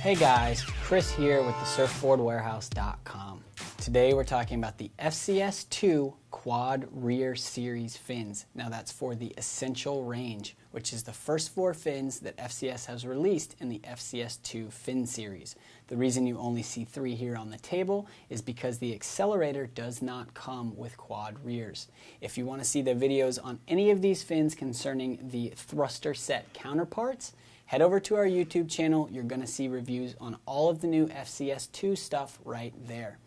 Hey guys, Chris here with TheSurfboardWarehouse.com. Today we're talking about the FCS 2 Quad Rear Series fins. Now that's for the Essential range, which is the first 4 fins that FCS has released in the FCS 2 fin series. The reason you only see 3 here on the table is because the accelerator does not come with quad rears. If you want to see the videos on any of these fins concerning the thruster set counterparts, head over to our YouTube channel. You're going to see reviews on all of the new FCS 2 stuff right there.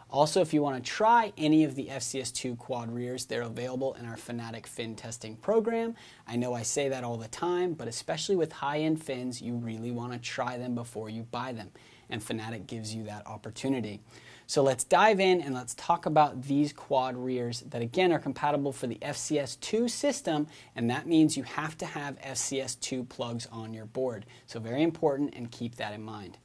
Also, if you want to try any of the FCS 2 quad rears, they're available in our Finatic fin testing program. I know I say that all the time, but especially with high-end fins, you really want to try them before you buy them, and Finatic gives you that opportunity. So let's dive in and let's talk about these quad rears that again are compatible for the FCS 2 system, and that means you have to have FCS 2 plugs on your board. So very important, and keep that in mind.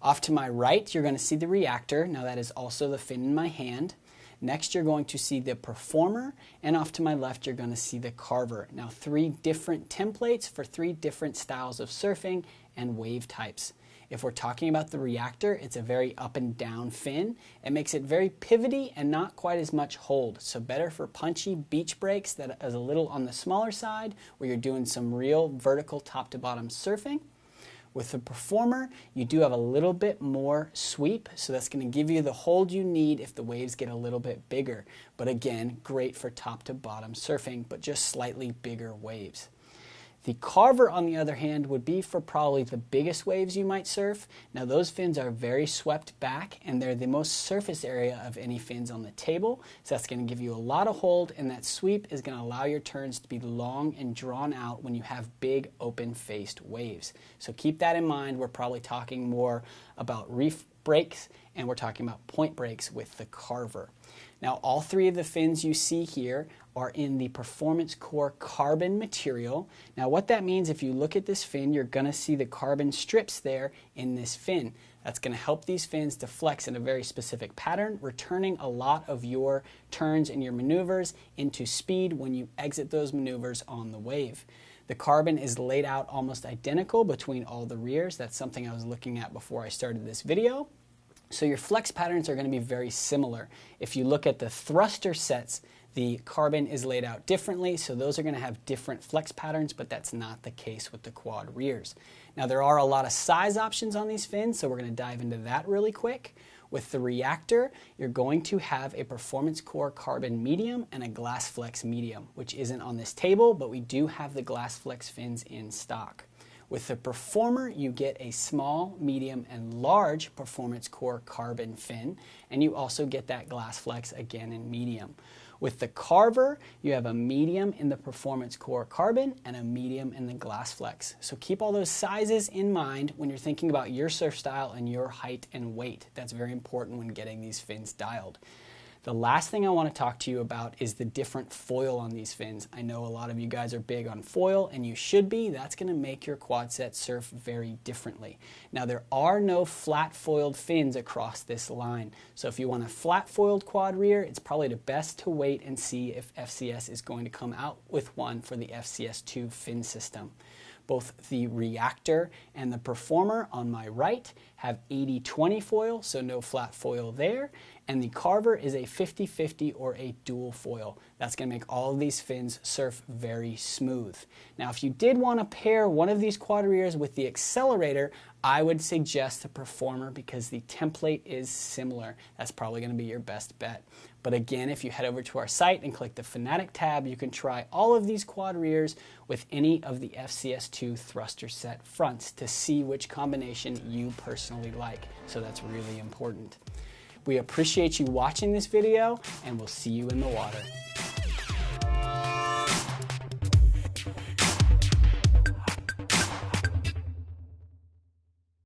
Off to my right, you're going to see the Reactor. Now that is also the fin in my hand. Next, you're going to see the Performer, and off to my left, you're going to see the Carver. Now 3 different templates for 3 different styles of surfing and wave types. If we're talking about the Reactor, it's a very up and down fin. It makes it very pivoty and not quite as much hold. So better for punchy beach breaks that is a little on the smaller side, where you're doing some real vertical top to bottom surfing. With the Performer, you do have a little bit more sweep, so that's going to give you the hold you need if the waves get a little bit bigger. But again, great for top to bottom surfing, but just slightly bigger waves. The Carver, on the other hand, would be for probably the biggest waves you might surf. Now those fins are very swept back, and they're the most surface area of any fins on the table. So that's going to give you a lot of hold, and that sweep is going to allow your turns to be long and drawn out when you have big open-faced waves. So keep that in mind. We're probably talking more about reef breaks, and we're talking about point breaks with the Carver. Now all 3 of the fins you see here are in the Performance Core carbon material. Now what that means, if you look at this fin, you're going to see the carbon strips there in this fin. That's going to help these fins to flex in a very specific pattern, returning a lot of your turns and your maneuvers into speed when you exit those maneuvers on the wave. The carbon is laid out almost identical between all the rears. That's something I was looking at before I started this video. So your flex patterns are going to be very similar. If you look at the thruster sets, the carbon is laid out differently, so those are going to have different flex patterns, but that's not the case with the quad rears. Now there are a lot of size options on these fins, so we're going to dive into that really quick. With the Reactor, you're going to have a Performance Core carbon medium and a Glass Flex medium, which isn't on this table, but we do have the Glass Flex fins in stock. With the Performer, you get a small, medium, and large Performance Core carbon fin, and you also get that Glass Flex again in medium. With the Carver, you have a medium in the Performance Core carbon and a medium in the Glass Flex. So keep all those sizes in mind when you're thinking about your surf style and your height and weight. That's very important when getting these fins dialed. The last thing I want to talk to you about is the different foil on these fins. I know a lot of you guys are big on foil, and you should be. That's going to make your quad set surf very differently. Now there are no flat foiled fins across this line. So if you want a flat foiled quad rear, it's probably the best to wait and see if FCS is going to come out with one for the FCS 2 fin system. Both the Reactor and the Performer on my right have 80-20 foil, so no flat foil there. And the Carver is a 50-50 or a dual foil. That's going to make all of these fins surf very smooth. Now if you did want to pair one of these quad rears with the accelerator, I would suggest the Performer because the template is similar. That's probably going to be your best bet. But again, if you head over to our site and click the Finatic tab, you can try all of these quad rears with any of the FCS 2 thruster set fronts to see which combination you personally like. So that's really important. We appreciate you watching this video, and we'll see you in the water.